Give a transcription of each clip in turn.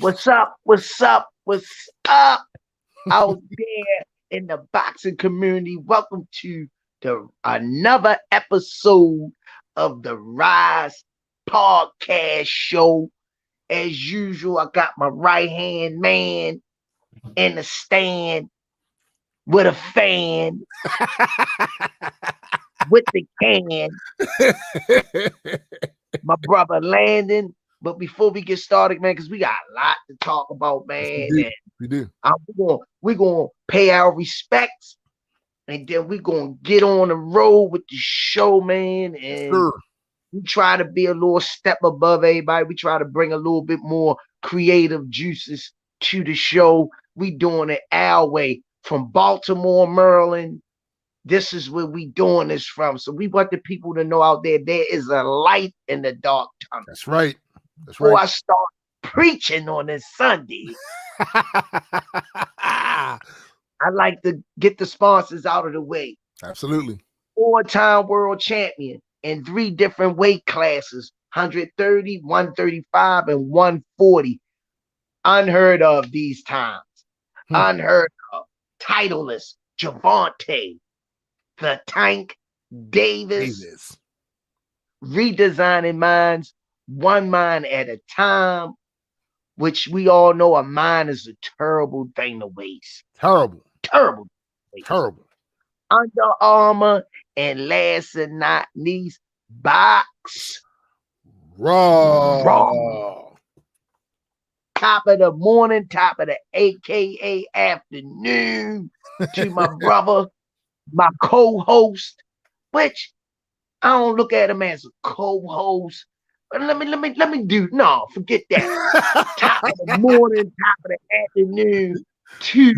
What's up? What's up? What's up out there in the boxing community? Welcome to another episode of the Rize Podcast show. As usual, I got my right hand man in the stand with a fan with the can, my brother Landon. But before we get started, man, because we got a lot to talk about, man. Yes, we do. We're gonna pay our respects, and then we're gonna get on the road with the show, man. And we try to be a little step above everybody. We try to bring a little bit more creative juices to the show. We doing it our way from Baltimore, Maryland. This is where we doing this from. So we want the people to know out there is a light in the dark tunnel. That's right. Before I start preaching on this Sunday, I like to get the sponsors out of the way. Absolutely. 4-time world champion in 3 different weight classes, 130, 135, and 140. Unheard of these times. Unheard of. Titleist Javante, the Tank Davis. Redesigning minds, one mind at a time, which we all know a mind is a terrible thing to waste. Terrible. Under Armour, and last but not least, Box Raw. Top of the morning, top of the AKA afternoon to my brother, my co-host, which I don't look at him as a co-host. But let me do forget that. Top of the morning, top of the afternoon to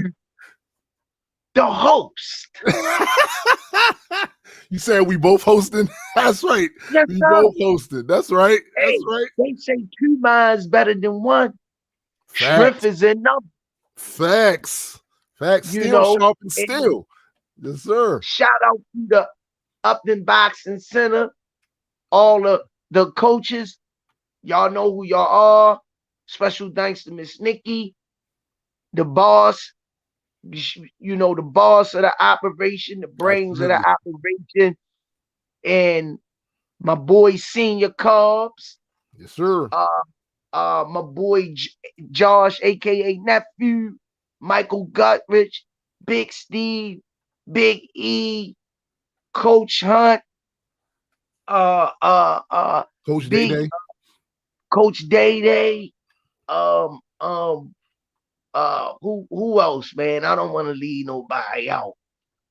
the host. You said we both hosting? That's right. Yes, we both hosting. That's right. Hey, that's right. They say 2 minds better than 1. Strength is in numbers. Facts. Steel sharpens steel. Yes, sir. Shout out to the Upton Boxing Center. All the coaches, y'all know who y'all are. Special thanks to Miss Nikki, the boss. You know, the boss of the operation, the brains of the operation, and my boy Senior Cubs. Yes, sir. My boy Josh, aka Nephew, Michael Guthridge, Big Steve, Big E, Coach Hunt, Coach Day-Day. Coach Day-Day. Who else, man? I don't want to leave nobody out.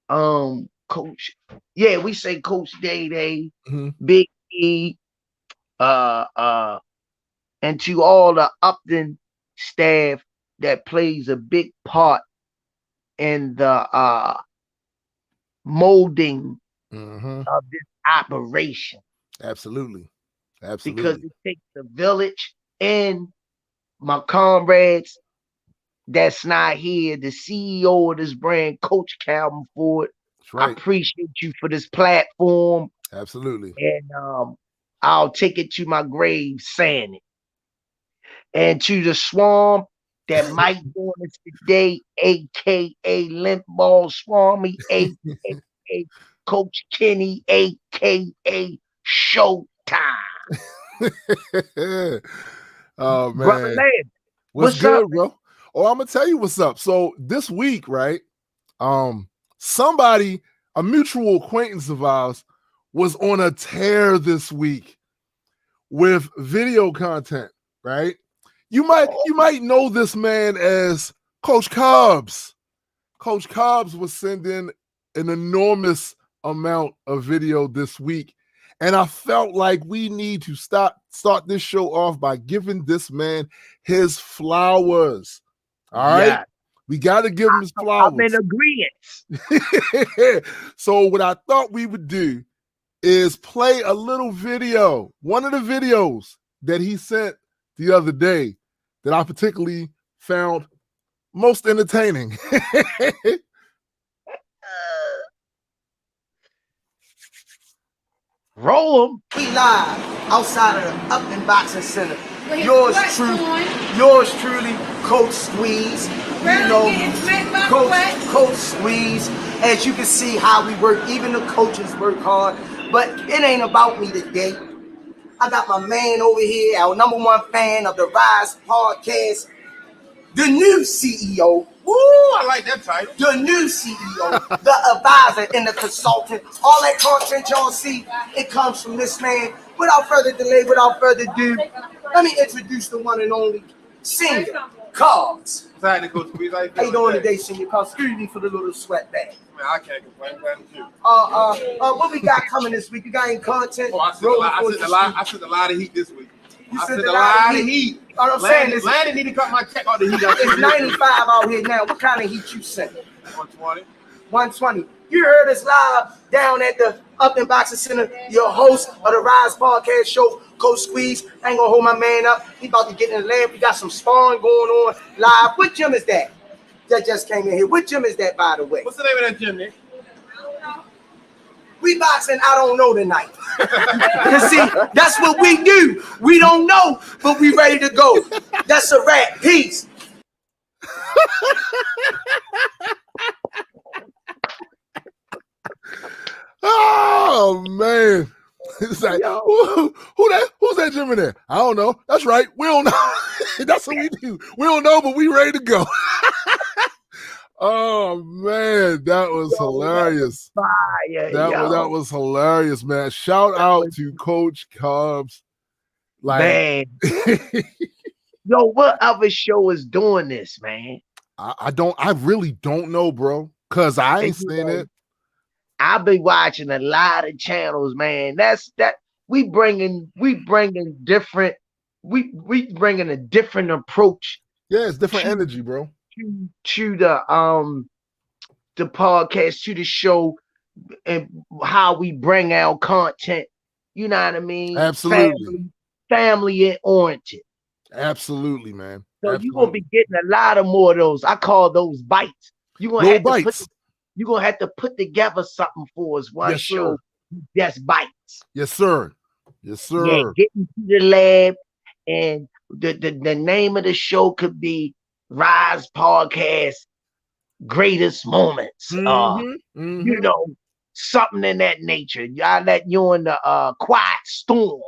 Coach, we say Coach Day-Day, Big E, and to all the Upton staff that plays a big part in the molding of this operation. Absolutely. Because it takes a village, and my comrades that's not here, the CEO of this brand, Coach Calvin Ford. Right. I appreciate you for this platform. Absolutely. And I'll take it to my grave saying it. And to the Swamp that might join us today, a.k.a. Limp Ball Swami, a.k.a. Coach Kenny, a.k.a. Showtime. Oh, man. Brother Land, what's good, up, bro? Oh, I'm going to tell you what's up. So this week, right, somebody, a mutual acquaintance of ours, was on a tear this week with video content, right? You might know this man as Coach Cobbs. Coach Cobbs was sending an enormous amount of video this week, and I felt like we need to start this show off by giving this man his flowers. All right? Yeah. We got to give him his flowers. I'm in agreement. So what I thought we would do is play a little video, one of the videos that he sent the other day that I particularly found most entertaining. Roll them. We live outside of the Upton Boxing Center. yours truly, Coach Squeeze. You know, Coach Squeeze. As you can see how we work, even the coaches work hard. But it ain't about me today. I got my man over here, our number one fan of the Rize Podcast, the new CEO. Woo, I like that title. The new CEO, the advisor and the consultant. All that content y'all see, it comes from this man. Without further delay, without further ado, let me introduce the one and only Senior Cubs. How you doing today, Senior Cubs? Excuse me for the little sweat bag. Man, I can't complain. Glad with you. What we got coming this week? You got any content? Oh, I sent a lot of heat this week. You sent a lot of heat. All I'm saying is, Landon need to cut my check on the heat. It's 95 out here now. What kind of heat you sent? 120. 120. You heard us live down at the Upton Boxing Center. Your host of the Rize Podcast show, Coach Squeeze. I ain't gonna hold my man up. He about to get in the lab. We got some sparring going on live. What gym is that? That just came in here. What gym is that, by the way? What's the name of that gym, Nick? We boxing, I don't know tonight. Cause see, that's what we do. We don't know, but we ready to go. That's a wrap. Peace. Oh man. It's like, who's that gym in there? I don't know. That's right. We don't know. That's what we do. We don't know, but we ready to go. Oh man, that was hilarious. That was hilarious, man. Shout out to Coach Cubs. Like, man. Yo, what other show is doing this, man? I really don't know, bro. Cause I ain't seen it. I've been watching a lot of channels, man. We bringing different, we bringing a different approach. Yeah, it's different energy, bro. To the podcast, to the show, and how we bring out content. You know what I mean? Absolutely. Family oriented. Absolutely, man. So you're gonna be getting a lot of more of those. I call those bites. You're gonna have to put together something for us. One show, just bites. Yes, sir. Yes, sir. Yeah, getting to the lab, and the name of the show could be Rize Podcast Greatest Moments. You know, something in that nature. I let you in the quiet storm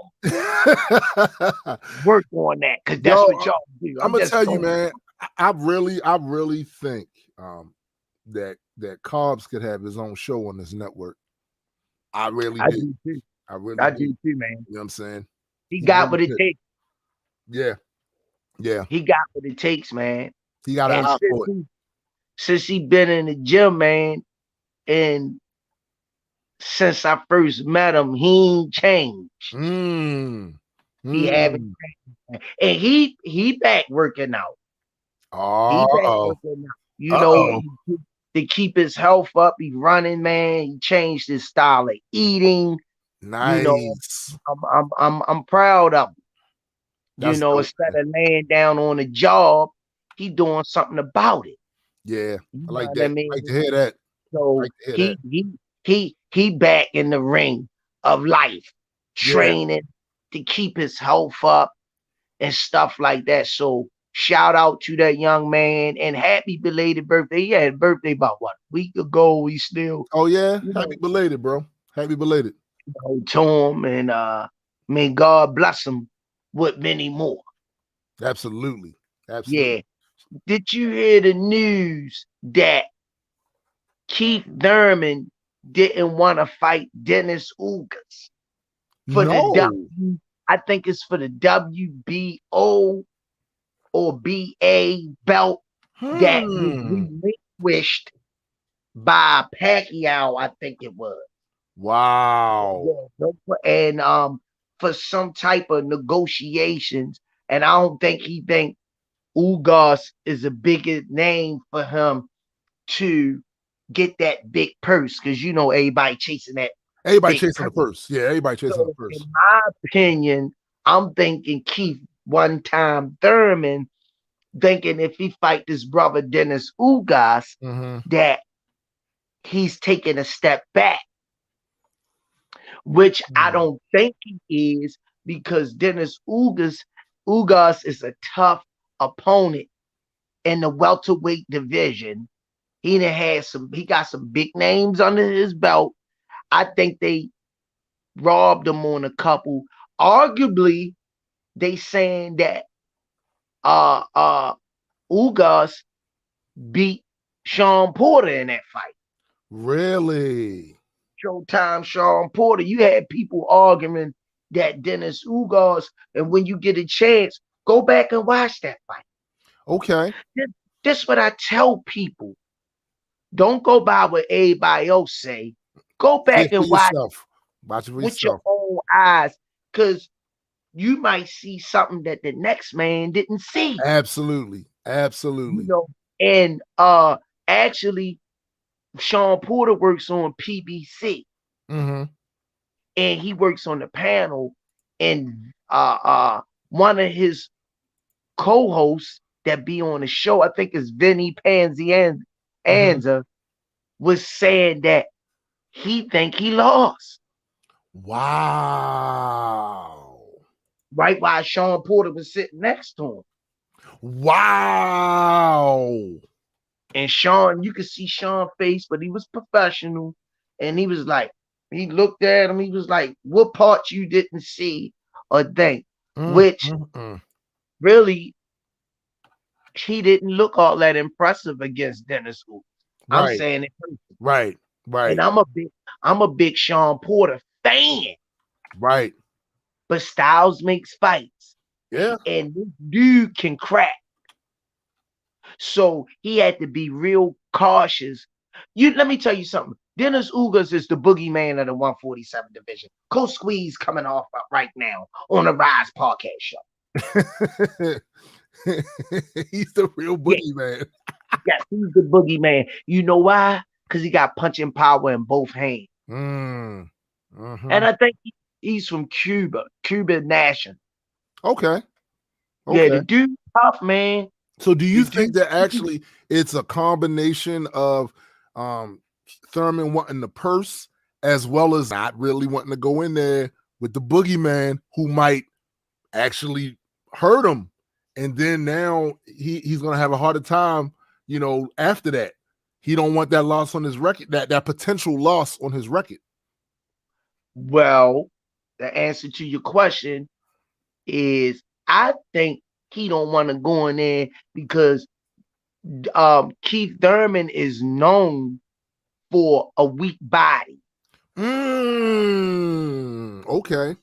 work on that, because that's what y'all do. I'm gonna tell you, man. I really think that Cobbs could have his own show on this network. I really do. Too. I do too, man. You know what I'm saying? He got what it takes. Yeah. Yeah. He got what it takes, man. He got an eye for it. Since he been in the gym, man, and since I first met him, he ain't changed. He haven't changed. And he back working out. Oh. He back working out. You know, to keep his health up, he running, man. He changed his style of eating. Nice. You know, I'm proud of him. That's you know, instead of laying down on a job, he doing something about it. Yeah, I like that. I mean? Like to hear that. So he back in the ring of life, training to keep his health up and stuff like that. So shout out to that young man, and happy belated birthday. He had a birthday about what, a week ago. We still. Oh yeah, happy belated, bro. Happy belated. You know, to him, and may God bless him with many more. Absolutely. Yeah. Did you hear the news that Keith Thurman didn't want to fight Dennis Ugas for the I think it's for the WBO or BA belt that was relinquished by Pacquiao, I think it was. Wow. And for some type of negotiations, and I don't think he think Ugas is a bigger name for him to get that big purse, because you know everybody chasing that. Everybody chasing the purse. Yeah, everybody chasing the purse. In my opinion, I'm thinking Keith one-time Thurman, thinking if he fight this brother Dennis Ugas, that he's taking a step back, which I don't think he is, because Dennis Ugas Ugas is a tough opponent in the welterweight division. He got some big names under his belt. I think they robbed him on a couple. Arguably, they saying that Ugas beat Sean Porter in that fight. Really? Showtime Sean Porter. You had people arguing that Dennis Ugas, and when you get a chance, go back and watch that fight. Okay. This what I tell people. Don't go by what everybody else say. Go back and watch it with your own eyes, because you might see something that the next man didn't see. Absolutely. Absolutely. You know, and actually, Sean Porter works on PBC. Mm-hmm. And he works on the panel, and one of his co-hosts that be on the show, I think is Vinny Anza, was saying that he think he lost. Wow. Right while Sean Porter was sitting next to him. Wow. And Sean, you could see Sean's face, but he was professional. And he was like, he looked at him, he was like, what part you didn't see or think? Which really, he didn't look all that impressive against Dennis Hooper. I'm saying it. Right. And I'm a big Sean Porter fan. Right. But Styles makes fights. Yeah. And this dude can crack. So he had to be real cautious. Let me tell you something. Dennis Ugas is the boogeyman of the 147 division. Coach Squeeze coming off right now on the Rize Podcast show. He's the real boogeyman. Yes, he's the boogeyman. You know why? Because he got punching power in both hands. And I think he's from Cuba Nation. Okay. Yeah, the dude tough, man. So do you think that actually it's a combination of Thurman wanting the purse as well as not really wanting to go in there with the boogeyman who might actually hurt him? And then now he's going to have a harder time, after that. He don't want that loss on his record, that potential loss on his record. Well, the answer to your question is I think he don't want to go in there because Keith Thurman is known for a weak body. Okay.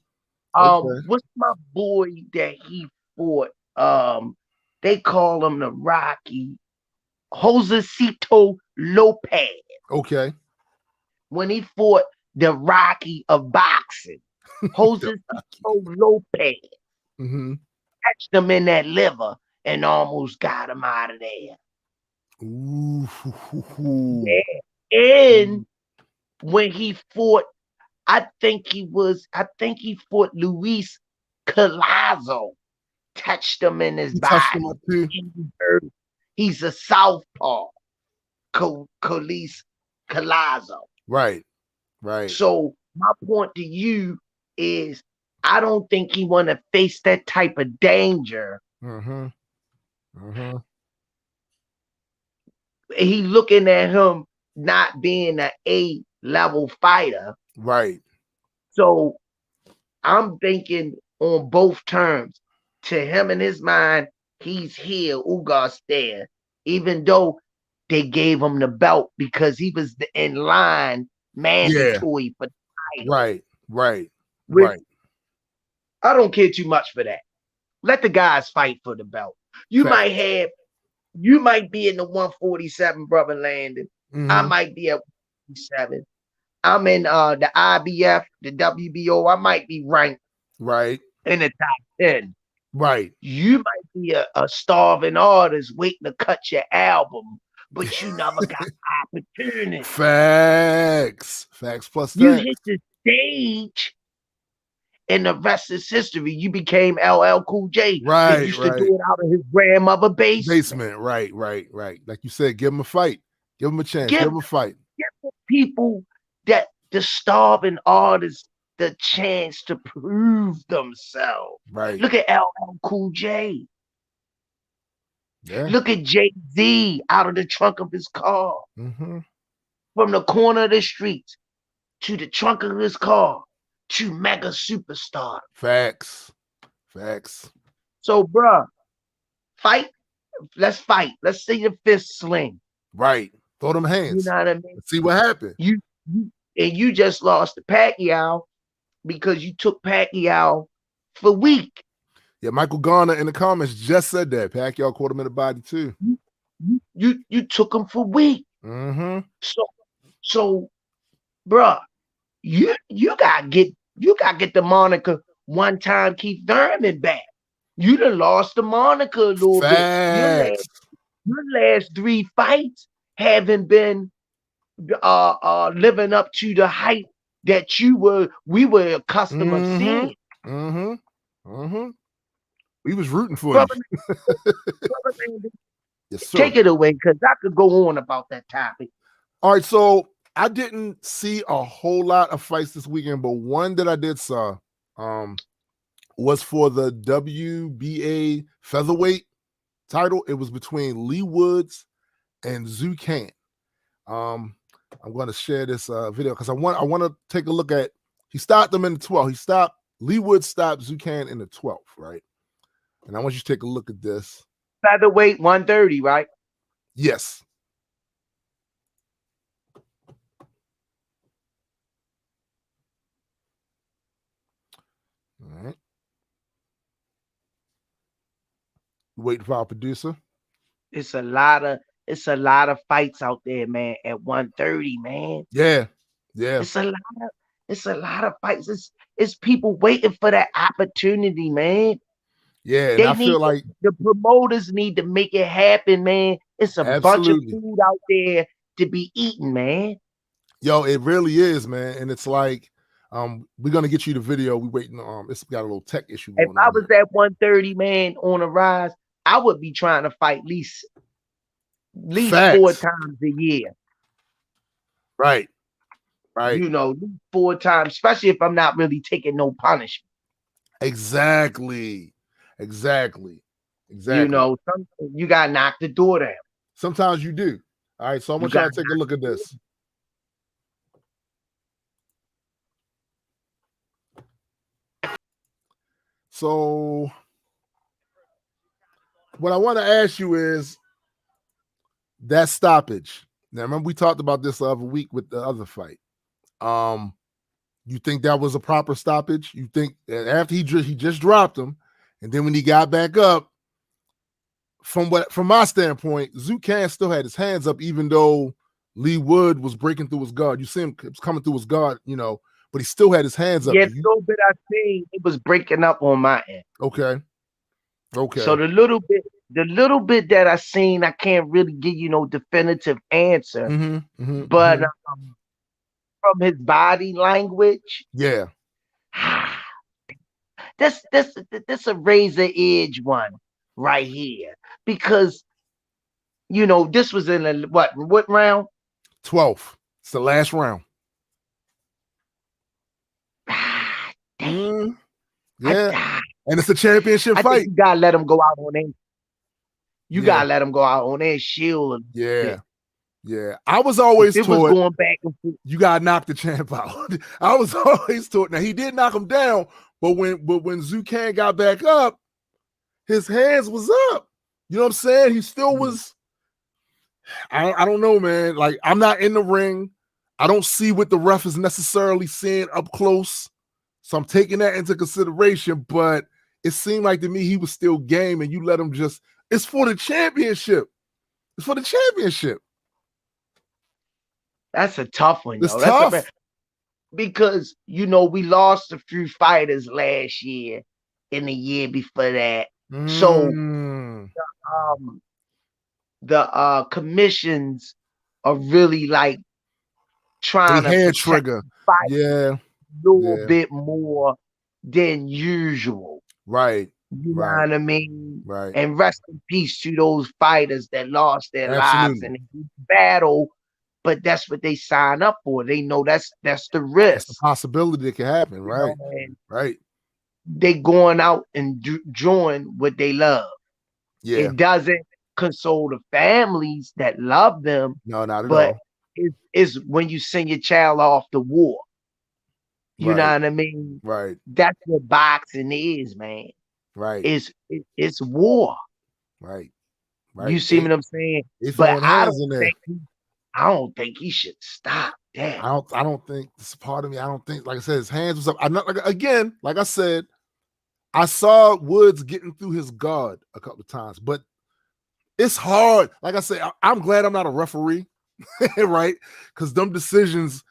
What's my boy that he fought? They call him the Rocky, Josecito Lopez. Okay. When he fought the Rocky of boxing, Josecito Lopez catched him in that liver and almost got him out of there. Ooh. Yeah. And when he fought, I think he fought Luis Collazo, touched him in his body. He's a southpaw, Luis Collazo. Right. So my point to you is I don't think he want to face that type of danger. He looking at him not being an A-level fighter. Right. So I'm thinking on both terms. To him in his mind, he's here, Ugas there, even though they gave him the belt because he was in line mandatory for the title. Right. I don't care too much for that. Let the guys fight for the belt. You might be in the 147, brother Landon. I might be at 147. I'm in the IBF, the WBO. I might be ranked in the top 10. Right. You might be a starving artist waiting to cut your album, but you never got opportunity. Facts plus you hit the stage, and the rest is history. You became LL Cool J. Right. He used to do it out of his grandmother's basement. Right. Like you said, give him a fight. Give him a chance. Give him a fight. Give the people that the starving artists the chance to prove themselves. Right. Look at LL Cool J. Yeah. Look at Jay-Z out of the trunk of his car. Mm-hmm. From the corner of the street to the trunk of his car to mega superstar. Facts. So, bruh, fight. Let's fight. Let's see the fist sling. Right. Throw them hands. You know what I mean? Let's see what happened. You just lost to Pacquiao because you took Pacquiao for weak. Yeah, Michael Garner in the comments just said that. Pacquiao caught him in the body too. You took him for weak. Mm-hmm. So, bruh, you gotta get the moniker one time Keith Thurman back. You done lost the moniker a little bit. Your last 3 fights haven't been living up to the hype that we were accustomed of seeing. We was rooting for you. Yes, sir. Take it away, because I could go on about that topic. All right, so I didn't see a whole lot of fights this weekend, but one that I did saw was for the WBA featherweight title. It was between Lee Woods and Zhu Can. I'm going to share this video because I want to take a look at. He stopped them in the 12th. Lee Woods stopped Zhu Can in the 12th, right? And I want you to take a look at this. Featherweight 130, right? Yes. All right. Waiting for our producer. It's a lot of fights out there, man, at 130, man. Yeah. It's a lot of fights. It's people waiting for that opportunity, man. Yeah, and I feel like the promoters need to make it happen, man. It's a bunch of food out there to be eaten, man. Yo, it really is, man. And it's like, we're gonna get you the video. We waiting. It's got a little tech issue going on. If I was at 130, man, on a rise, I would be trying to fight at least 4 times a year. Right. You know, 4 times, especially if I'm not really taking no punishment. Exactly. You know, you got to knock the door down. Sometimes you do. All right, so I'm going to try to take a look at this. So what I want to ask you is that stoppage. Now, remember we talked about this the other week with the other fight. You think that was a proper stoppage? You think that after he just dropped him, and then when he got back up, from my standpoint, Zhu Can still had his hands up, even though Lee Wood was breaking through his guard. You see him coming through his guard, you know, but he still had his hands up. Yeah, the little bit I seen, it was breaking up on my end. Okay. So the little bit that I seen, I can't really give you no definitive answer. But from his body language, yeah, this a razor edge one right here, because you know this was in a what round? 12th. It's the last round. Yeah, and it's a championship fight. You gotta let him go out on it. You gotta let him go out on that shield. Yeah. I was always taught was going back and forth. You gotta knock the champ out. I was always taught. Now he did knock him down, but when Zhu Can got back up, his hands was up. You know what I'm saying? He still was. I don't know, man. Like, I'm not in the ring. I don't see what the ref is necessarily seeing up close. So I'm taking that into consideration. But it seemed like to me he was still game, and you let him just. It's for the championship. It's for the championship. That's a tough one, it's tough. Because, you know, we lost a few fighters last year and the year before that. So the commissions are really like trying to trigger fight a little bit more than usual. Right. You know what I mean? Right. And rest in peace to those fighters that lost their lives in the battle. but that's what they sign up for. They know that's the It's a risk. possibility that can happen, right? Right. They going out and doing what they love. Yeah. It doesn't console the families that love them. No, not at but all. it's when you send your child off to war. You know what I mean? Right. That's what boxing is, man. Right. It's war. Right. You see what I'm saying? They But throwing hands in there. I don't think he should stop that. I don't think this part of me. I don't think, like I said, his hands was up. I'm not like I said, I saw Woods getting through his guard a couple of times, but it's hard. Like I said, I'm glad I'm not a referee, right? Because them decisions,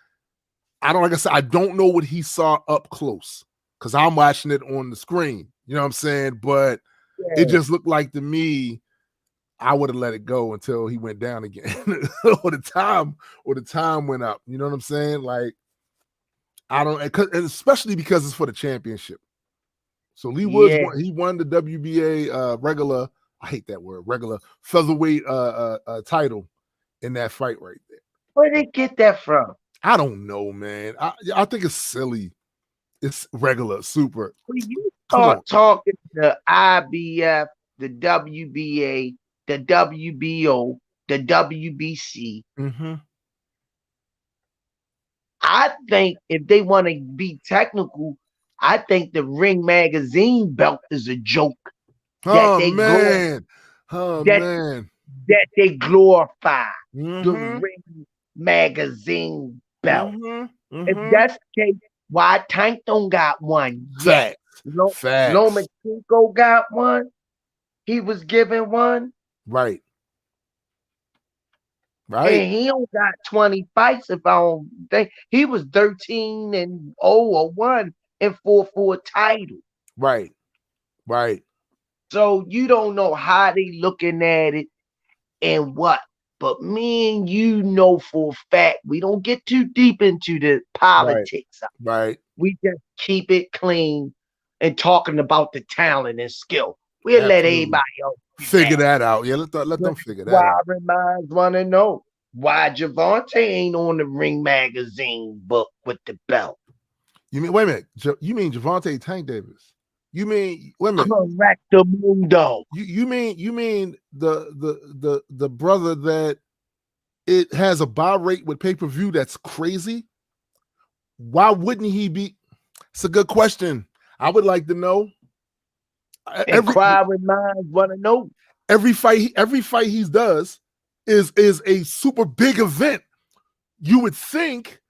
like I said, I don't know what he saw up close because I'm watching it on the screen. You know what I'm saying? But it just looked like to me, I would have let it go until he went down again, or the time went up. You know what I'm saying? Like, I don't, and especially because it's for the championship. So Lee Woods, he won the WBA regular. I hate that word, regular featherweight title in that fight right there. Where did they get that from? I don't know, man. I think it's silly. It's regular, super. When you start talking to IBF, the WBA, the WBO, the WBC, I think if they want to be technical, I think the Ring Magazine belt is a joke. That they glorify the Ring Magazine belt. If that's the case, why Tank don't got one yet? Lomachenko got one. He was given one. Right. And he don't got 20 fights if I don't think. He was 13-0 or 1 and 4 for a title. Right. So you don't know how they looking at it and what. But me and you know for a fact, we don't get too deep into the politics. Right. We just keep it clean and talking about the talent and skill. We'll let everybody else figure that out. Yeah, let them figure that out. Why minds want to know why Javante ain't on the Ring Magazine book with the belt. You mean, wait a minute, you mean Javante Tank Davis? You mean, wait a minute, Correctamundo. You mean the brother that it has a buy rate with pay-per-view that's crazy? Why wouldn't he be? It's a good question. I would like to know. Inquiring minds want to know. Every fight he does is a super big event. You would think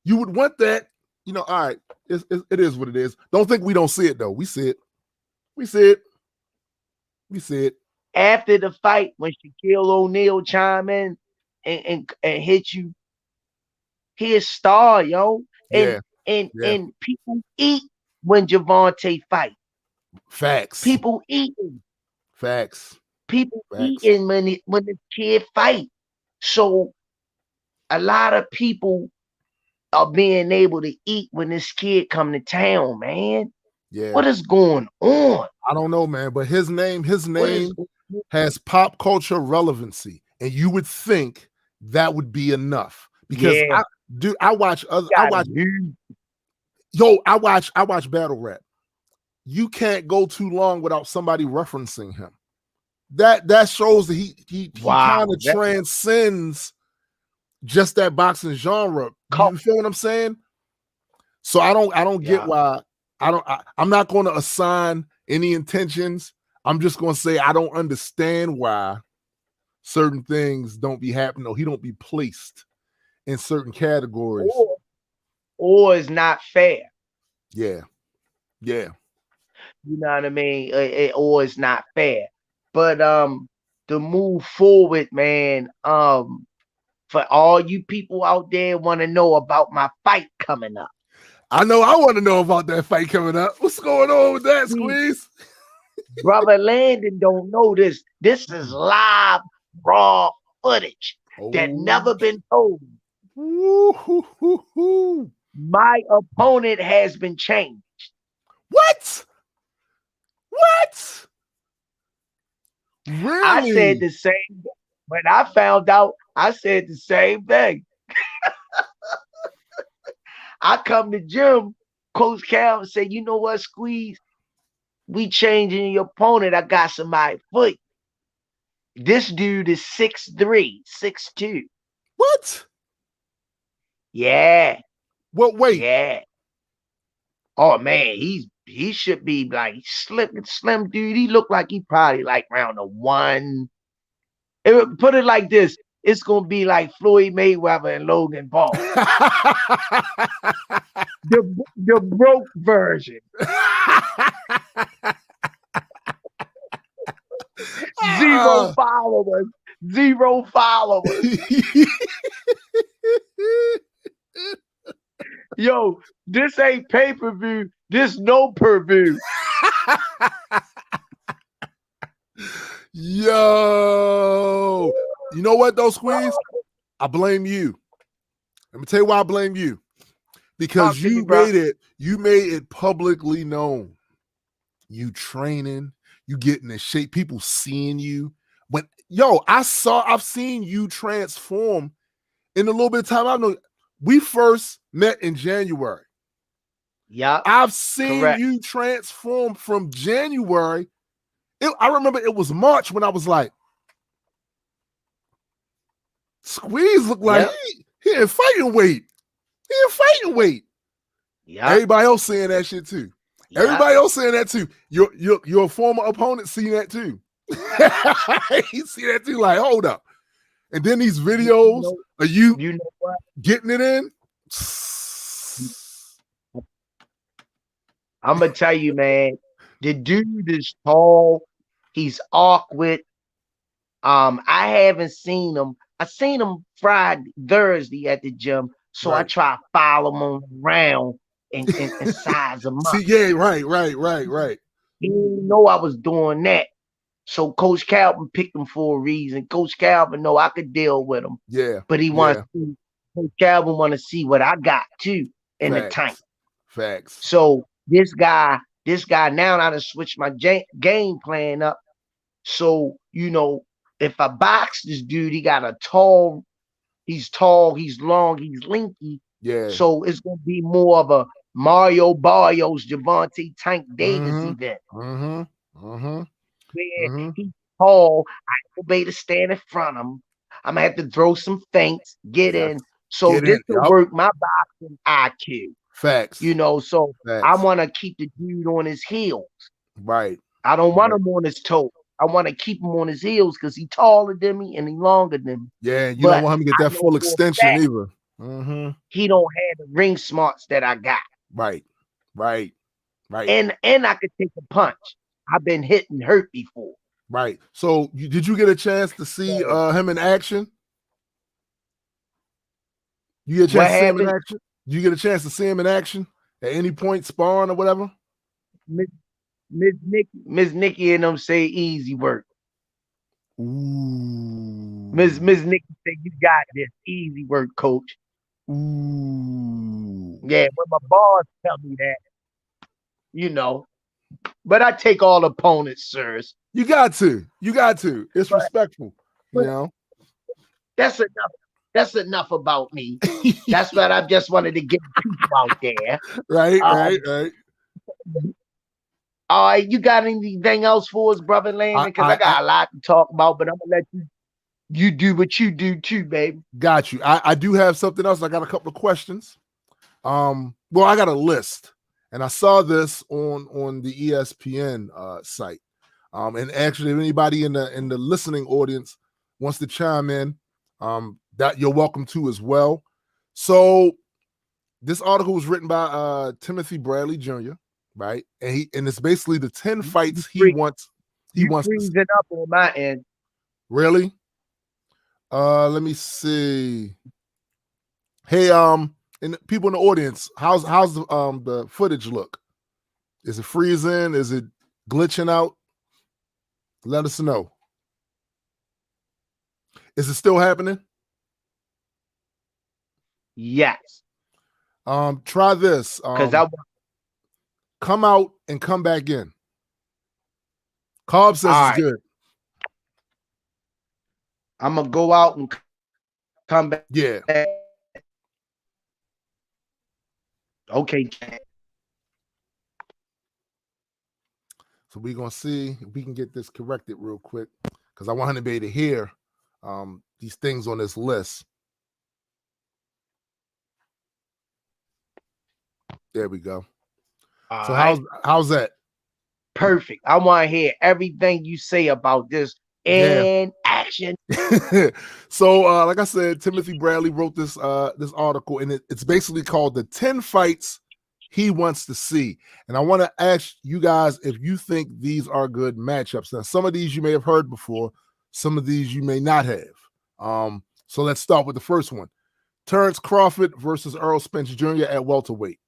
you would want that. You know, all right, it is what it is. Don't think we don't see it though. We see it. After the fight, when Shaquille O'Neal chime in and hit you, he a star, yo. And people eat when Javante fight. Facts. People eating. Facts. People eating when the kid fight. So a lot of people are being able to eat when this kid come to town, man. Yeah. What is going on? I don't know, man, but his name has pop culture relevancy, and you would think that would be enough because I watch battle rap. You can't go too long without somebody referencing him. That shows that he kind of transcends just that boxing genre. You feel what I'm saying? So I don't get why I'm not going to assign any intentions. I'm just going to say I don't understand why certain things don't be happening or he don't be placed in certain categories. Or it's not fair. Yeah. You know what I mean? Or it's not fair. But to move forward, man, for all you people out there want to know about my fight coming up. I know I want to know about that fight coming up. What's going on with that, Squeeze? Brother Landon don't know this. This is live, raw footage that never been told. My opponent has been changed. What? Really? I said the same. When I found out, I said the same thing. I come to gym, Coach Cal and say, you know what, Squeeze? We changing your opponent. I got somebody for you. This dude is 6'3", 6'2". What? Yeah. What weight? Yeah. Oh man, he should be like slim dude. He looked like he probably like around the one. Put it like this: it's gonna be like Floyd Mayweather and Logan Paul, the broke version. Zero followers. Zero followers. Yo, this ain't pay-per-view. This no per-view. Yo, you know what though, Squeeze? I blame you. Let me tell you why I blame you. Because you made it publicly known. You training, you getting in shape, people seeing you. I've seen you transform in a little bit of time. I know we first met in January. Yeah. I've seen you transform from January. I remember it was March when I was like, Squeeze looked like he in fighting weight. He in fighting weight. Yeah. Everybody else saying that shit too. Yep. Everybody else saying that too. Your former opponent see that too. He see that too. Like, hold up. And then these videos of you know what? Getting it in. I'm gonna tell you, man. The dude is tall. He's awkward. I haven't seen him. I seen him Thursday at the gym, so I try to follow him around and size him up. See, yeah, right. He didn't know I was doing that. So Coach Calvin picked him for a reason. Coach Calvin know I could deal with him. Yeah. But he wants to see, Coach Calvin want to see what I got too in the tank. Facts. So this guy now I done switched my game plan up. So, if I box this dude, he's tall, he's long, he's linky. Yeah. So it's gonna be more of a Mario Barrios, Javante Tank Davis event. Where he's tall, I obey to stand in front of him. I'm gonna have to throw some feints, get in. So this will work my boxing IQ. Facts. So I want to keep the dude on his heels. Right. I don't want him on his toes. I want to keep him on his heels because he's taller than me and he's longer than me. Yeah, you don't want him to get that full extension either. He don't have the ring smarts that I got. Right. And I could take a punch. I've been hit and hurt before. Right. So did you get a chance to see him in action? You get a chance to see him in action? Did you get a chance to see him in action at any point, sparring or whatever? Miss Nikki and them say easy work. Ooh. Miss Nikki say you got this easy work, coach. Ooh. Yeah, when my boss tell me that, But I take all opponents, sirs. You got to. It's respectful. That's enough. That's enough about me. That's what I just wanted to get people out there. Right. All right, you got anything else for us, brother Landon? Because I got a lot to talk about, but I'm gonna let you do what you do too, baby. Got you. I do have something else. I got a couple of questions. I got a list, and I saw this on the ESPN site. And actually, if anybody in the listening audience wants to chime in, that you're welcome to as well. So this article was written by Timothy Bradley Jr., right? And it's basically the 10 fights he wants. He wants to it up on my end. Really? Let me see. Hey, and people in the audience, how's the footage look? Is it freezing? Is it glitching out? Let us know. Is it still happening? Yes. Try this. Because come out and come back in. Cobb says it's good. I'm gonna go out and come back. Yeah. Okay. So we're gonna see if we can get this corrected real quick because I want him to be able to hear these things on this list. There we go. So how's that? Perfect. I want to hear everything you say about this in action. So like I said, Timothy Bradley wrote this article, and it's basically called the 10 fights he wants to see. And I want to ask you guys if you think these are good matchups. Now, some of these you may have heard before, some of these you may not have. So let's start with the first one. Terrence Crawford versus Errol Spence Jr. at welterweight.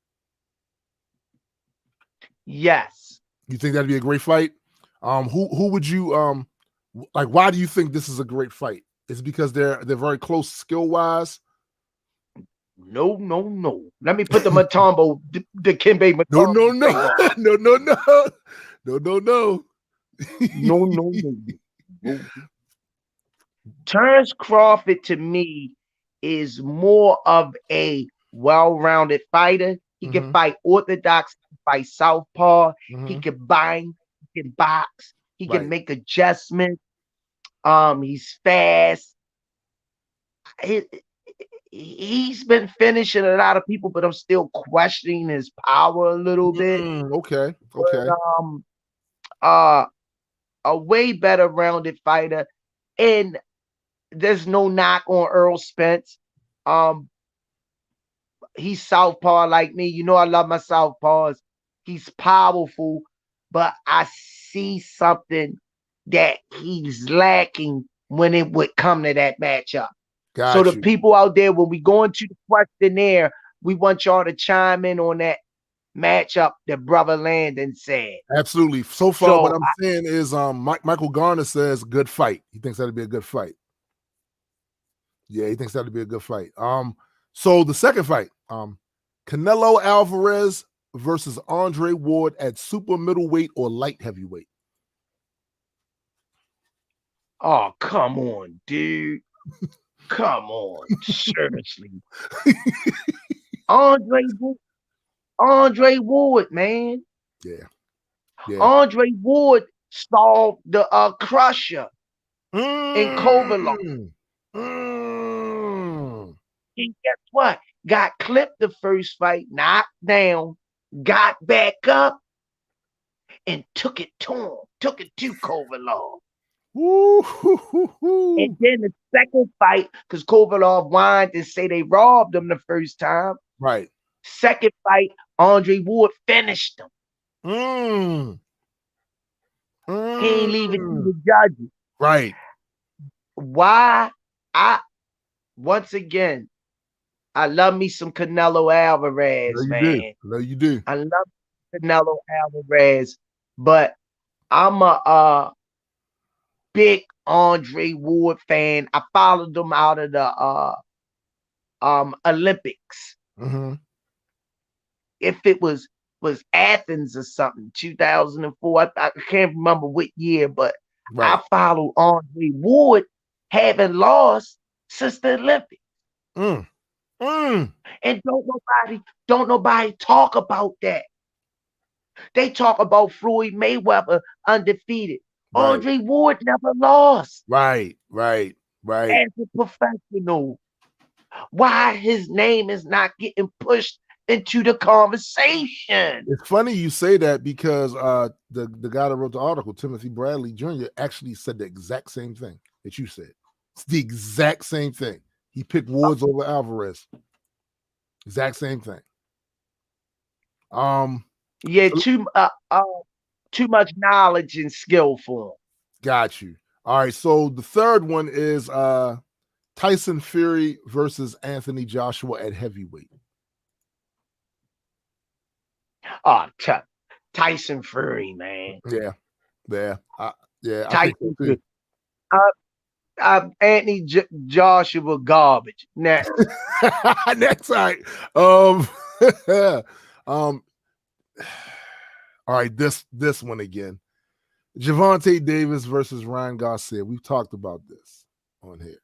Yes. You think that'd be a great fight? Who would you like? Why do you think this is a great fight? Is it because they're very close skill wise? No. Let me put the Matumbo, the Kimbe Matumbo. No. Terrence Crawford to me is more of a well-rounded fighter. He can fight orthodox, fight southpaw. He can bind, he can box, he can make adjustments. He's fast. He's been finishing a lot of people, but I'm still questioning his power a little bit. Okay. But, a way better rounded fighter, and there's no knock on Errol Spence. He's southpaw like me. You know I love my southpaws. He's powerful, but I see something that he's lacking when it would come to that matchup. So the people out there, when we go into the questionnaire, we want y'all to chime in on that matchup that Brother Landon said. Absolutely. So far, what I'm saying is Michael Garner says good fight. He thinks that'd be a good fight. Yeah, he thinks that'd be a good fight. So the second fight, Canelo Alvarez versus Andre Ward at super middleweight or light heavyweight. Oh, come on, dude. Come on, seriously. Andre Ward, man. Yeah. Andre Ward solved the Crusher in Kovalov. And guess what? Got clipped the first fight, knocked down, got back up, and took it to him. Took it to Kovalov. And then the second fight, because Kovalov whined and say they robbed him the first time. Right. Second fight, Andre Ward finished him. He ain't leaving to the judges. Right. Why? Once again, I love me some Canelo Alvarez, man. No, you do. I love Canelo Alvarez, but I'm a big Andre Ward fan. I followed him out of the Olympics. If it was Athens or something, 2004, I can't remember what year, but I followed Andre Ward, having lost since the Olympics. And don't nobody talk about that. They talk about Floyd Mayweather undefeated. Andre Ward never lost. Right. As a professional. Why his name is not getting pushed into the conversation? It's funny you say that because the guy that wrote the article, Timothy Bradley Jr., actually said the exact same thing that you said. It's the exact same thing. He picked Woods over Alvarez. Exact same thing. Yeah, too much knowledge and skill for him. Got you. All right, so the third one is Tyson Fury versus Anthony Joshua at heavyweight. Tyson Fury, man. Yeah. Tyson Fury. Anthony Joshua garbage. Next. Next time. All right, this one again. Gervonta Davis versus Ryan Garcia. We've talked about this on here.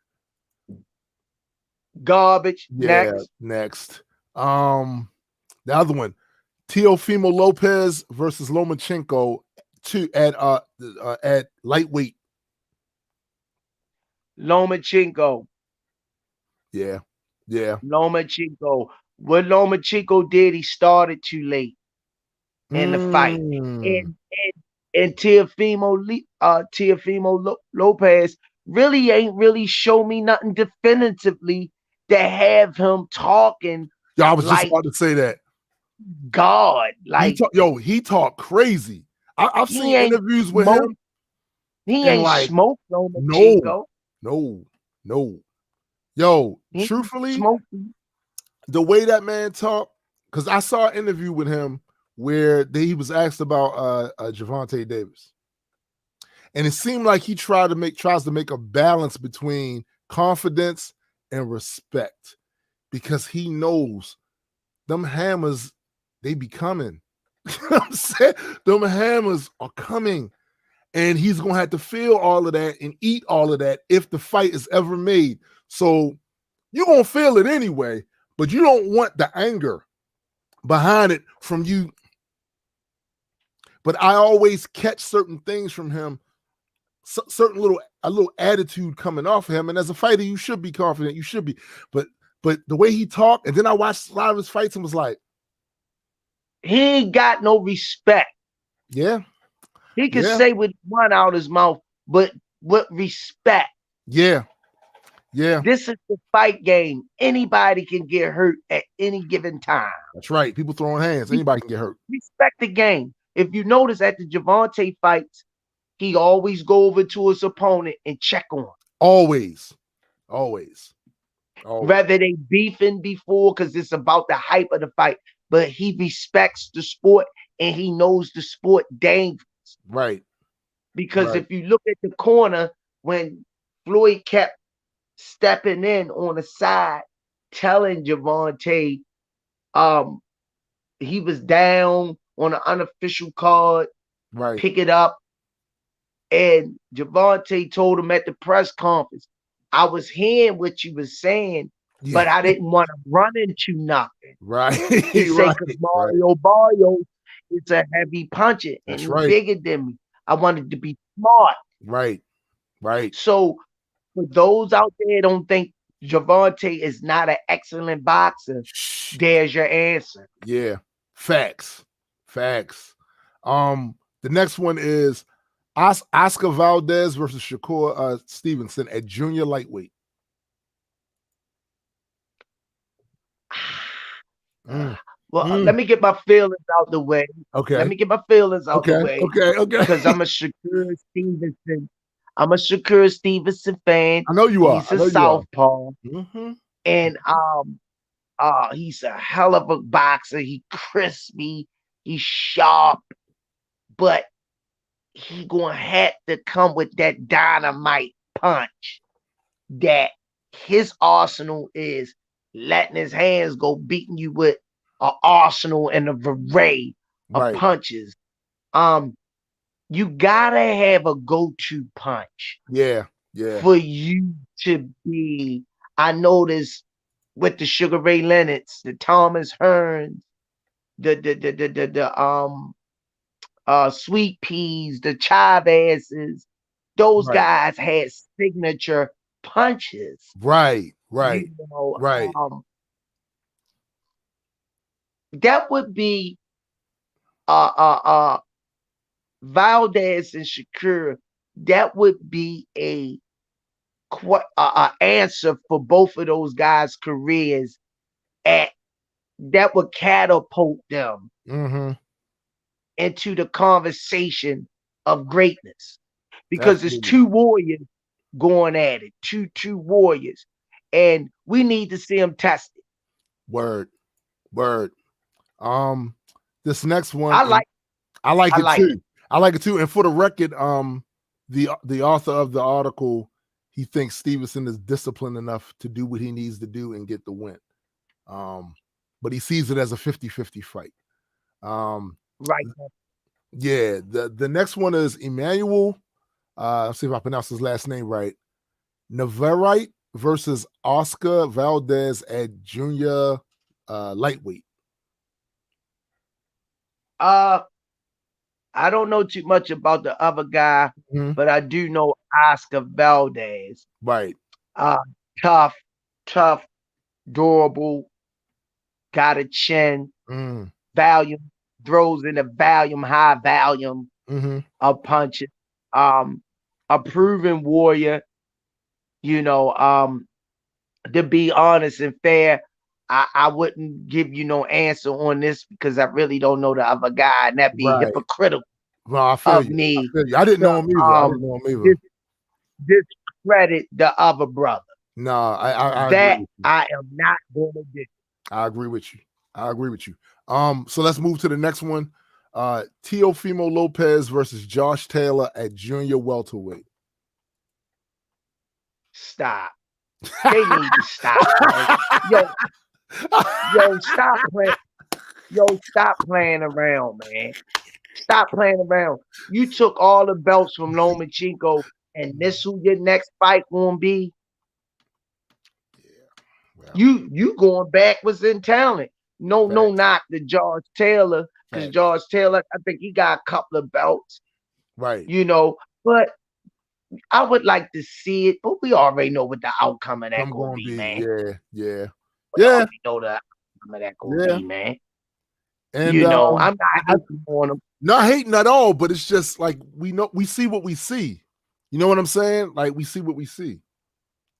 Garbage. Yeah, next. The other one, Teofimo Lopez versus Lomachenko at lightweight. Lomachenko. Yeah. Lomachenko. What Lomachenko did, he started too late in the fight. And Teofimo Lopez really ain't really show me nothing definitively to have him talking. Yeah, I was just about to say that. God, like he talked crazy. I've seen interviews with him. He ain't like, smoked Lomachenko. No. Yo, truthfully, the way that man talked, because I saw an interview with him where he was asked about Gervonta Davis. And it seemed like he tries to make a balance between confidence and respect, because he knows them hammers, they be coming. You know what I'm saying? Them hammers are coming. And he's going to have to feel all of that and eat all of that if the fight is ever made. So you're going to feel it anyway, but you don't want the anger behind it from you. But I always catch certain things from him, certain a little attitude coming off of him. And as a fighter, you should be confident. You should be. But the way he talked, and then I watched a lot of his fights and was like, he ain't got no respect. Yeah. He can say what he want out his mouth, but with respect. Yeah. This is the fight game. Anybody can get hurt at any given time. That's right. People throwing hands. Anybody can get hurt. Respect the game. If you notice at the Gervonta fights, he always go over to his opponent and check on him. Always. Whether they beefing before, because it's about the hype of the fight, but he respects the sport and he knows the sport dangerous. Right. Because if you look at the corner, when Floyd kept stepping in on the side, telling Gervonta he was down on an unofficial card, pick it up. And Gervonta told him at the press conference, I was hearing what you was saying, but I didn't want to run into nothing. Right. He said, because Mario Barrios is a heavy puncher and he's bigger than me. I wanted to be smart. Right. So for those out there don't think Gervonta is not an excellent boxer, there's your answer. Yeah. Facts. The next one is Oscar Valdez versus Shakur Stevenson at junior lightweight. Let me get my feelings out the way. Okay. Let me get my feelings out the way. Okay. Because I'm a Shakur Stevenson. I'm a Shakur Stevenson fan. I know you are. He's a southpaw. And he's a hell of a boxer. He crispy. He's sharp. But he gonna have to come with that dynamite punch that his arsenal is letting his hands go, beating you with an arsenal and a array of punches. You gotta have a go-to punch. Yeah. For you to be, I noticed with the Sugar Ray Leonards, the Thomas Hearns, the Sweet Peas, the Chavezes, those guys had signature punches. Right. That would be Valdez and Shakur. That would be a answer for both of those guys' careers. That would catapult them into the conversation of greatness, because it's two warriors going at it, two warriors, and we need to see them tested. Word. This next one, I like it too. And for the record, the author of the article, he thinks Stevenson is disciplined enough to do what he needs to do and get the win. But he sees it as a 50-50 fight. Right. Yeah. The next one is Emmanuel. Let's see if I pronounce his last name right. Navarrete versus Oscar Valdez at junior lightweight. I don't know too much about the other guy, but I do know Oscar Valdez. Right. Tough, durable, got a chin, volume, throws in high volume of punches. A proven warrior, to be honest and fair, I wouldn't give you no answer on this because I really don't know the other guy, and that'd be hypocritical of me. I didn't know him either. Discredit the other brother. No, I that I am not going to do. I agree with you. So let's move to the next one. Teofimo Lopez versus Josh Taylor at junior welterweight. Stop. They need to stop. Yo, stop playing. Yo, stop playing around, man. Stop playing around. You took all the belts from Lomachenko, and this who your next fight gonna be? Yeah. Well. You going backwards in talent. No knock to George Taylor, because George Taylor, I think he got a couple of belts. Right. But I would like to see it, but we already know what the outcome of that gonna be, man. Yeah. We already know the outcome of that gonna be, man. And I'm not hating on him. Not hating at all, but it's just like we see what we see. You know what I'm saying? Like we see what we see.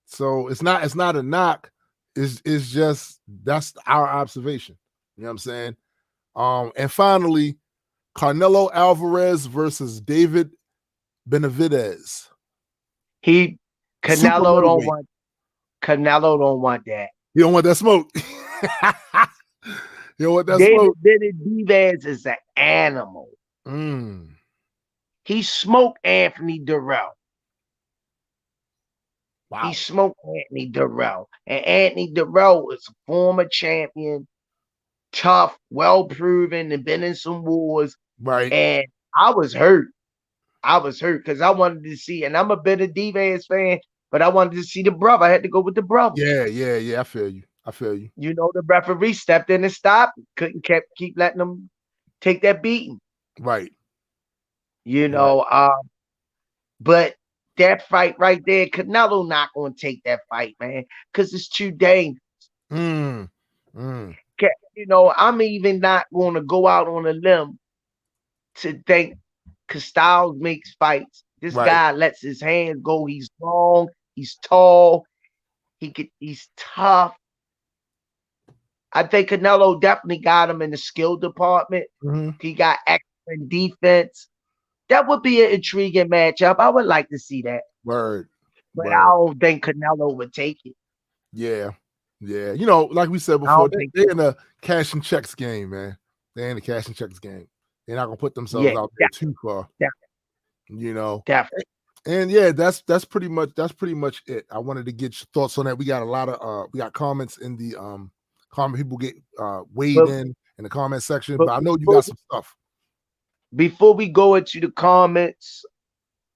So it's not a knock. It's just that's our observation. You know what I'm saying? And finally, Canelo Alvarez versus David Benavidez. Canelo don't want that. You don't want that smoke. You know what that smoke? David Benavidez is an animal. He smoked Anthony Durrell. Wow. He smoked Anthony Durrell. And Anthony Durrell is a former champion, tough, well-proven, and been in some wars. Right. And I was hurt. Because I wanted to see, and I'm a Benavidez fan, but I wanted to see the brother. I had to go with the brother. Yeah. I feel you. The referee stepped in and stopped. Couldn't keep letting them take that beating. Right. But that fight right there, Canelo not going to take that fight, man, because it's too dangerous. I'm even not going to go out on a limb to think, because Styles makes fights. This guy lets his hands go. He's long. He's tall. He's tough. I think Canelo definitely got him in the skill department. He got excellent defense. That would be an intriguing matchup. I would like to see that. Word. But I don't think Canelo would take it. Yeah. Like we said before, they're in a cash and checks game, man. They're in the cash and checks game. They're not gonna put themselves out there too far. Definitely. And that's pretty much it. I wanted to get your thoughts on that. We got a lot of we got comments in the comment. People get weighed in the comment section, but I know you got some stuff. Before we go into the comments,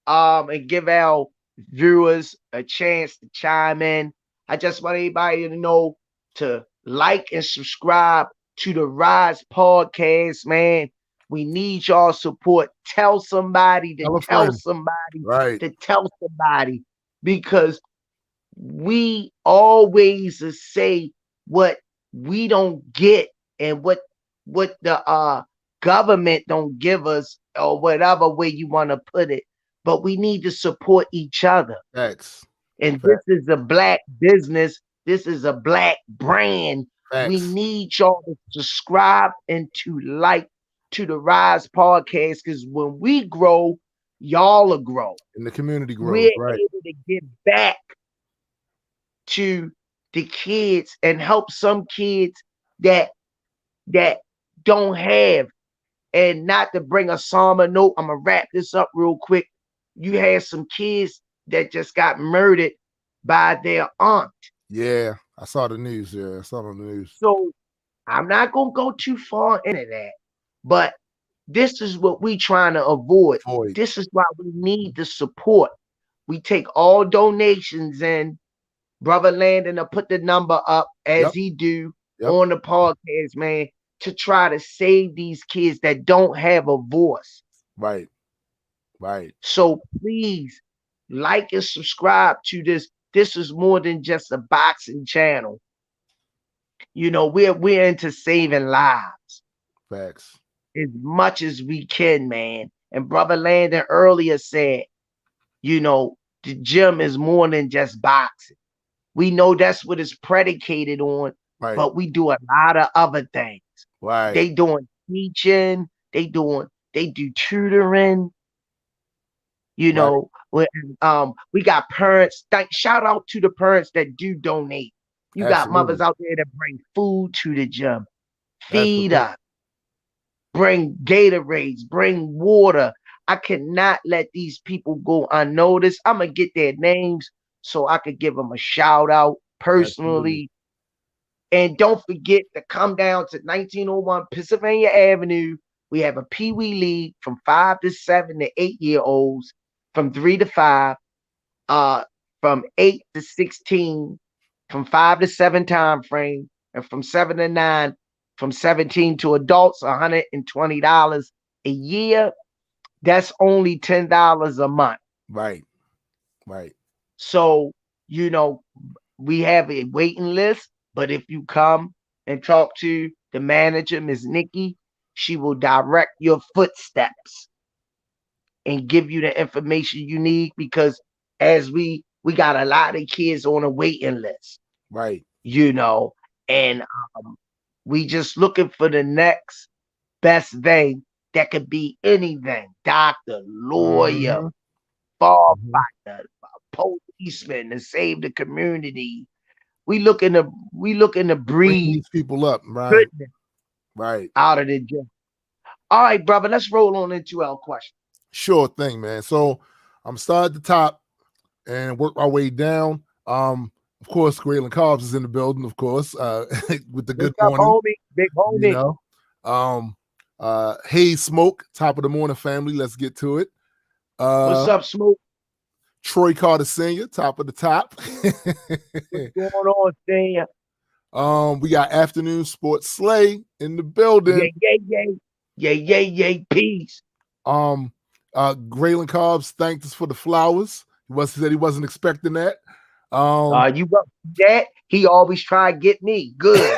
and give our viewers a chance to chime in, I just want everybody to know to like and subscribe to the Rize Podcast, man. We need y'all support. Tell somebody to tell somebody to tell somebody, because we always say what we don't get and what the government don't give us, or whatever way you want to put it. But we need to support each other. Thanks. And this is a black business. This is a black brand. Thanks. We need y'all to subscribe and to like to the Rize Podcast, because when we grow, y'all will grow. And the community grows. We're able to get back to the kids and help some kids that don't have. And not to bring a somber note, I'm going to wrap this up real quick. You had some kids that just got murdered by their aunt. Yeah, I saw the news. Yeah, I saw the news. So I'm not going to go too far into that. But this is what we trying to avoid. This is why we need the support. We take all donations in. Brother Landon will put the number up as he do on the podcast, man. to try to save these kids that don't have a voice. Right. Right. So please like and subscribe to this. This is more than just a boxing channel. You know, we're into saving lives. Facts. As much as we can, man. And Brother Landon earlier said, you know, the gym is more than just boxing. We know that's what it's predicated on, Right. but we do a lot of other things. Right. They doing teaching, they do tutoring. You know, we got parents. Shout out to the parents that do donate. You got mothers out there that bring food to the gym, feed us, bring Gatorades, bring water. I cannot let these people go unnoticed. I'm gonna get their names so I could give them a shout out personally. And don't forget to come down to 1901 Pennsylvania Avenue. We have a Pee Wee League from 5 to 7 to 8-year-olds, from 3 to 5, from 8 to 16, from 5 to 7 time frame, and from 7 to 9, from 17 to adults, $120 a year. That's only $10 a month. Right. Right. So, you know, we have a waiting list, but if you come and talk to the manager, Ms. Nikki, she will direct your footsteps and give you the information you need, because as we got a lot of kids on a waiting list. Right. You know, and we just looking for the next best thing that could be anything. Doctor, lawyer, firefighter, policeman to save the community. We looking to breathe bring these people up, right? goodness Right. out of the gym. All right, brother, let's roll on into our question. Sure thing, man. So I'm start at the top and work my way down. Of course, Graylin Cobbs is in the building, of course, with the good morning. Homie, big homie. You know? Hey, Smoke, top of the morning, family. Let's get to it. What's up, Smoke? Troy Carter Sr., top of the top. What's going on, Senior? We got Afternoon Sports Slay in the building. Yay, peace. Graylin Cobbs thanked us for the flowers. He said he wasn't expecting that. You got that? He always try to get me. Good.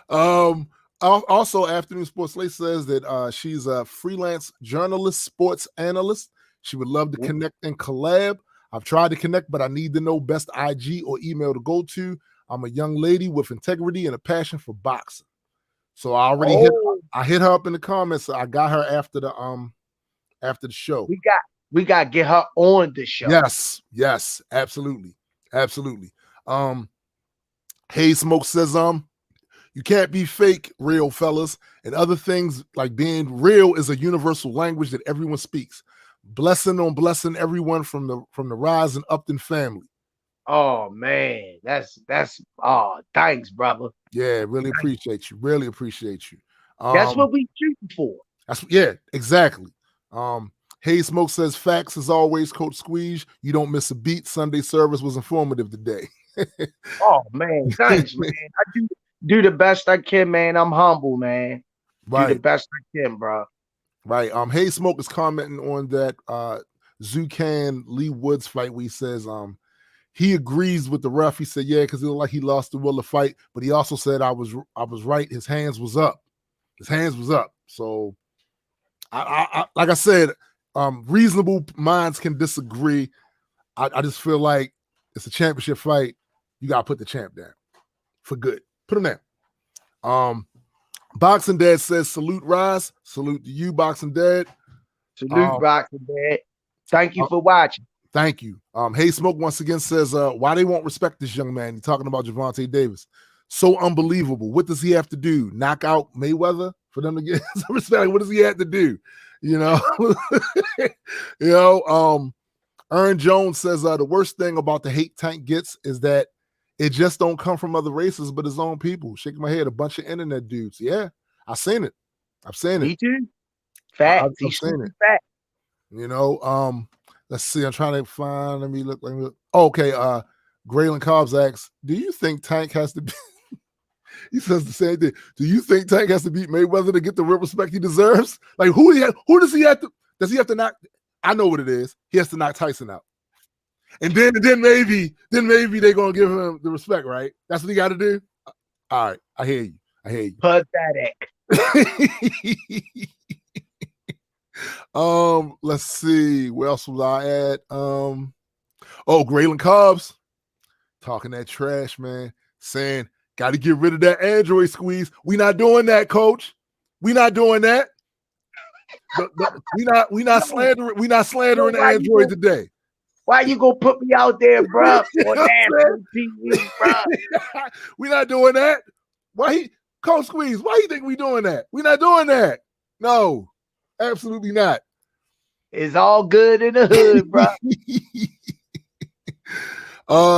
Also, Afternoon Sports Slay says that she's a freelance journalist, sports analyst. She would love to connect and collab. I've tried to connect, but I need to know best IG or email to go to. I'm a young lady with integrity and a passion for boxing. So I already hit her up in the comments. So I got her after the show. We got to get her on the show. Yes, absolutely. Hey, Smoke says you can't be fake, real fellas, and other things like being real is a universal language that everyone speaks. Blessing on blessing everyone from the Rize and Upton family. Oh man, that's thanks, brother. Yeah, really appreciate you. That's what we shooting for. Exactly. Hey, Smoke says facts as always, Coach Squeeze. You don't miss a beat. Sunday service was informative today. Oh man, thanks, man. I do the best I can, man. I'm humble, man. Right. Do the best I can, bro. Right. Hey, Smoke is commenting on that Zucan Lee Woods fight where he says he agrees with the ref. He said, yeah, because it looked like he lost the will to fight, but he also said I was right. His hands was up. So I like I said, reasonable minds can disagree. I just feel like it's a championship fight. You gotta put the champ down for good. Put him down. Boxing Dad says, salute Rize. Salute to you, Boxing Dad. Salute, Boxing Dad. Thank you for watching. Thank you. Hey, Smoke once again says, why they won't respect this young man? He's talking about Gervonta Davis. So unbelievable. What does he have to do? Knock out Mayweather for them to get some respect? What does he have to do? You know? Aaron Jones says, the worst thing about the hate Tank gets is that it just don't come from other races, but his own people. Shaking my head, a bunch of internet dudes. Yeah, I've seen it. Me too. Fact. I've seen it. Fact. You know, let's see. I'm trying to find. Let me look. Okay. Graylin Cobbs asks, do you think Tank has to be He says the same thing. Do you think Tank has to beat Mayweather to get the real respect he deserves? Like who does he have to? Does he have to knock? I know what it is. He has to knock Tyson out, and then maybe they're gonna give him the respect, right? That's what he got to do. All right, I hear you. Pathetic. Let's see. Where else was I at? Graylin Cobbs talking that trash, man, saying got to get rid of that Android squeeze. We not doing that, coach. We not doing that. We not slandering. We not slandering Android today. Why you gonna put me out there, bro? On national TV, bro? We not doing that. Why Coach Squeeze? Why you think we doing that? We not doing that. No, absolutely not. It's all good in the hood, bro.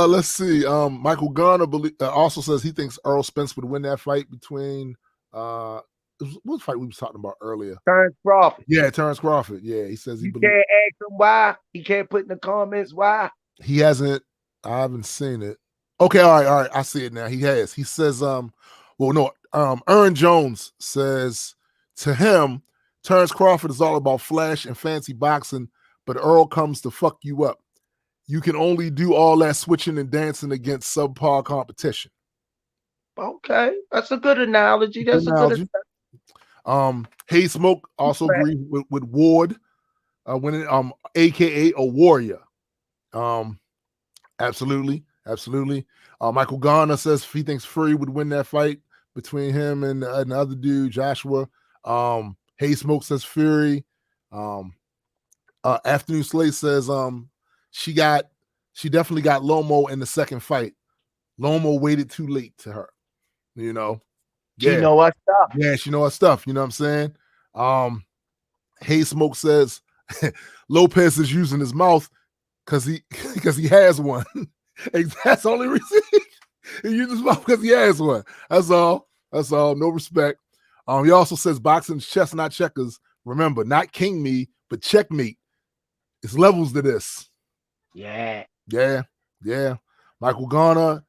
Let's see. Michael Garner also says he thinks Earl Spence would win that fight between what fight we was talking about earlier? Terrence Crawford. Yeah, Terrence Crawford. Yeah, he says he can't ask him why. He can't put in the comments why. He hasn't. I haven't seen it. Okay, all right. I see it now. He has. He says, Aaron Jones says to him, Terrence Crawford is all about flash and fancy boxing, but Earl comes to fuck you up. You can only do all that switching and dancing against subpar competition. Okay, that's a good analogy. That's a good analogy. Hey Smoke also agrees with Ward, winning, aka a warrior. Absolutely. Michael Garner says he thinks Fury would win that fight between him and the other dude, Joshua. Hey Smoke says Fury. Afternoon Slate says she definitely got Lomo in the second fight. Lomo waited too late to her. You know. She know her stuff. Yeah, she know her stuff. You know what I'm saying? Hey Smoke says Lopez is using his mouth because he has one. That's the only reason he uses his mouth, because he has one. That's all. No respect. He also says boxing's chess, not checkers. Remember, not king me, but checkmate. It's levels to this. Yeah. Michael Garner,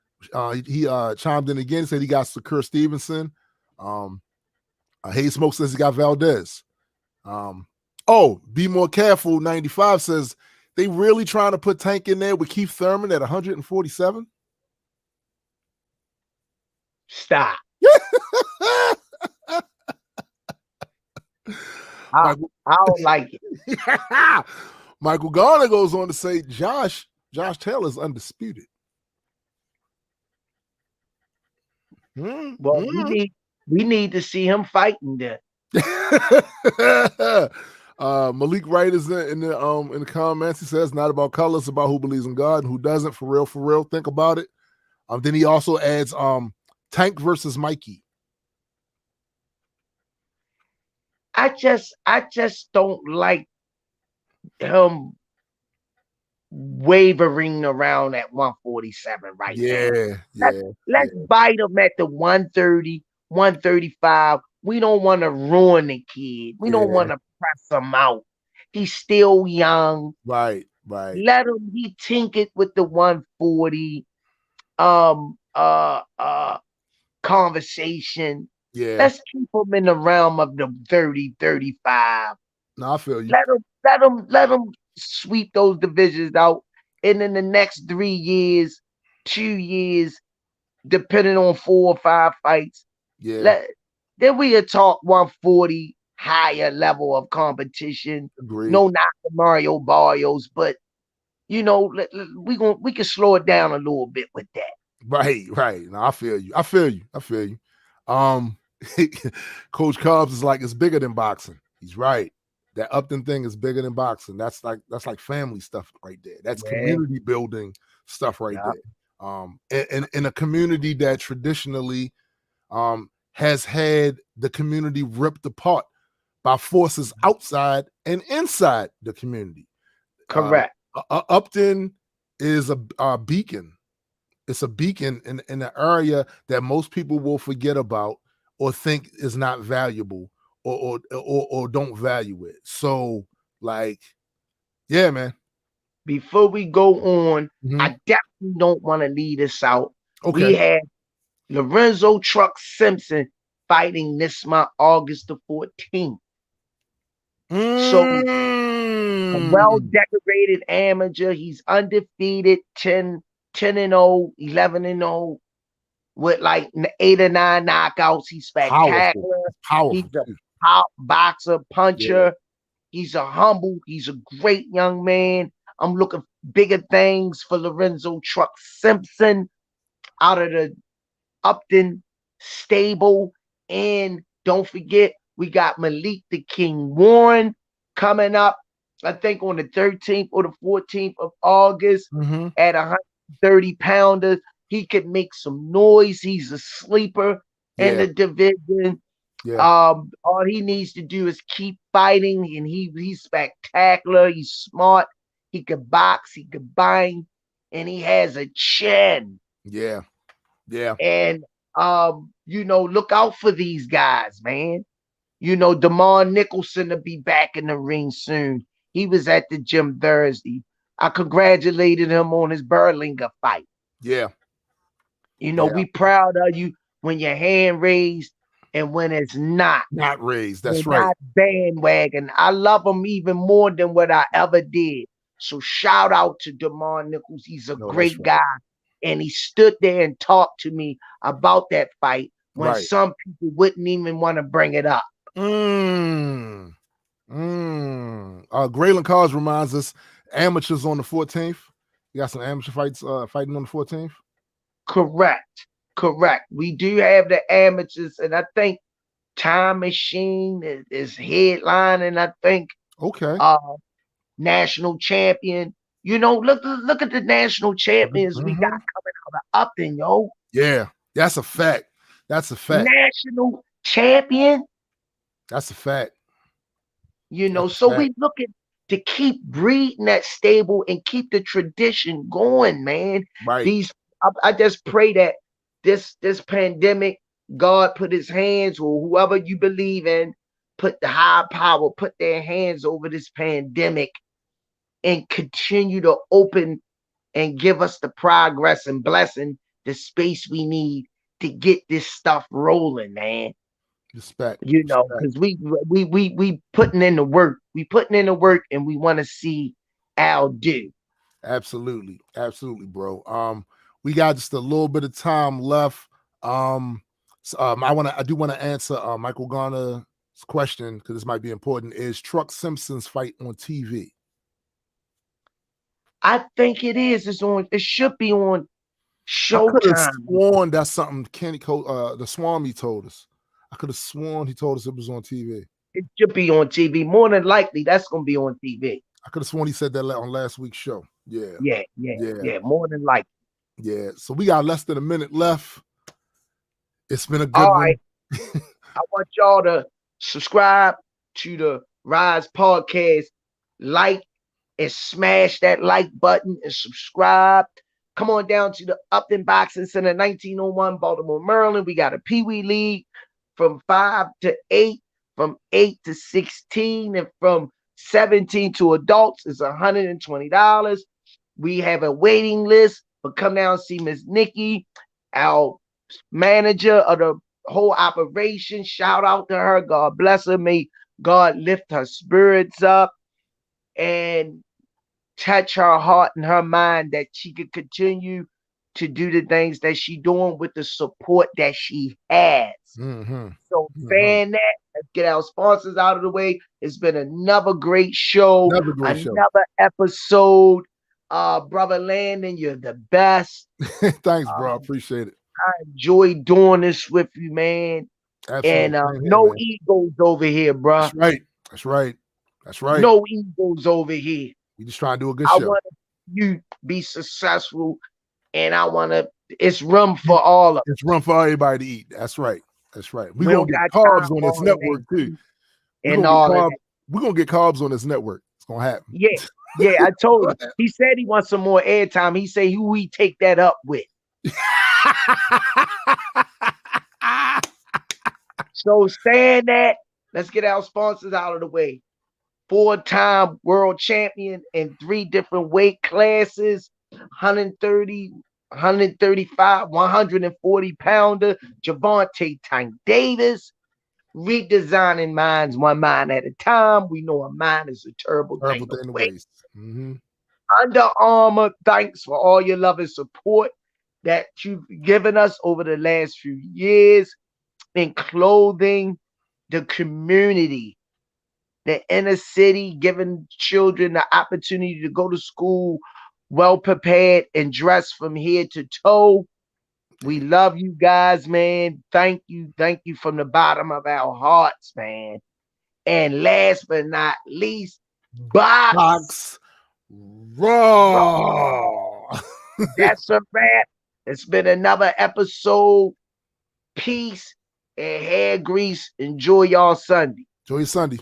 he chimed in again, said he got Shakur Stevenson. Hey Smoke says he got Valdez. Be more careful. 95 says they really trying to put Tank in there with Keith Thurman at 147. Stop. I don't like it. Michael Garner goes on to say Josh Taylor is undisputed. Well, we need to see him fighting there. Malik Wright is in the comments. He says not about color, it's about who believes in God and who doesn't. For real. Think about it. Then he also adds Tank versus Mikey. I just don't like him wavering around at 147 right now. Let's bite him at the 130, 135. We don't want to ruin the kid. We don't want to press him out. He's still young. Right. Let him tink with the 140 conversation. Yeah. Let's keep him in the realm of the 30, 35. No, I feel you. Let him sweep those divisions out. And in the next 3 years, 2 years, depending on 4 or 5 fights, then we talk 140 higher level of competition. Agreed. No, not the Mario Barrios, but we can slow it down a little bit with that. Right. No, I feel you. Coach Cubs is like, it's bigger than boxing. He's right. That Upton thing is bigger than boxing. That's like family stuff right there. That's community building stuff right there. And in a community that traditionally has had the community ripped apart by forces outside and inside the community. Correct. Upton is a beacon. It's a beacon in an area that most people will forget about or think is not valuable or don't value it. So, man. Before we go on, I definitely don't want to lead us out. Okay. Lorenzo Truck Simpson fighting this month, August the 14th. So a well-decorated amateur. He's undefeated, 10-0, 11-0, with like 8 or 9 knockouts. He's spectacular. Powerful. He's a top boxer, puncher. Yeah. He's he's a great young man. I'm looking for bigger things for Lorenzo Truck Simpson out of the Upton stable. And don't forget, we got Malik the King Warren coming up, I think on the 13th or the 14th of August at 130 pounders. He could make some noise. He's a sleeper in the division. Yeah. All he needs to do is keep fighting, and he's spectacular. He's smart. He could box. He could bind, and he has a chin. Yeah. Yeah. And look out for these guys, man. DeMar Nicholson will be back in the ring soon. He was at the gym Thursday. I congratulated him on his Berlinger fight. Yeah. We proud of you when your hand raised and when it's not raised. That's right. Not bandwagon. I love him even more than what I ever did. So shout out to DeMar Nichols. He's a great guy. And he stood there and talked to me about that fight when some people wouldn't even want to bring it up. Graylin Cars reminds us, amateurs on the 14th. You got some amateur fights fighting on the 14th? Correct. We do have the amateurs, and I think Time Machine is headlining, I think. Okay. National champion. Look at the national champions we got coming out of Upton, yo. Yeah, that's a fact. National champion. That's a fact. We looking to keep breeding that stable and keep the tradition going, man. Right. I just pray that this pandemic, God put his hands, or whoever you believe in, put the high power, put their hands over this pandemic and continue to open and give us the progress and blessing, the space we need to get this stuff rolling, man. Respect. Because we putting in the work. We putting in the work, and we want to see Al do. Absolutely, bro. We got just a little bit of time left. I do want to answer Michael Garner's question, because this might be important. Is Truck Simpson's fight on TV? I think it is. It should be on Showtime. I could have sworn that's something the Swami told us. I could have sworn he told us it was on TV. It should be on TV. More than likely, that's going to be on TV. I could have sworn he said that on last week's show. Yeah. More than likely. Yeah. So we got less than a minute left. It's been a good one. All right. I want y'all to subscribe to the Rize Podcast, like and smash that like button and subscribe. Come on down to the Upton Boxing Center, 1901 Baltimore, Maryland. We got a Pee Wee League from 5 to 8, from 8 to 16, and from 17 to adults is $120. We have a waiting list, but come down and see Miss Nikki, our manager of the whole operation. Shout out to her. God bless her. May God lift her spirits up and touch her heart and her mind, that she could continue to do the things that she's doing with the support that she has. So saying that, let's get our sponsors out of the way. It's been another great show, another episode. Brother Landon, you're the best. Thanks, bro. I appreciate it. I enjoy doing this with you, man. Absolutely. And no egos over here, bro. That's right. No egos over here. We just trying to do a good show. I want you to be successful, and it's room for all of us. It's room for everybody to eat. That's right. We're going to get carbs on this network, too. We're going to get carbs on this network. It's going to happen. Yeah, I told him. He said he wants some more airtime. He said who he take that up with. So saying that, let's get our sponsors out of the way. 4-time world champion in 3 different weight classes, 130, 135, 140 pounder, Javante Tank Davis, redesigning minds one mind at a time. We know a mind is a terrible thing to waste. Under Armour, thanks for all your love and support that you've given us over the last few years in clothing the community, the inner city, giving children the opportunity to go to school well prepared and dressed from head to toe. We love you guys, man. Thank you from the bottom of our hearts, man. And last but not least, Box Raw. That's a wrap. It's been another episode. Peace and hair grease. Enjoy y'all Sunday. Enjoy your Sunday.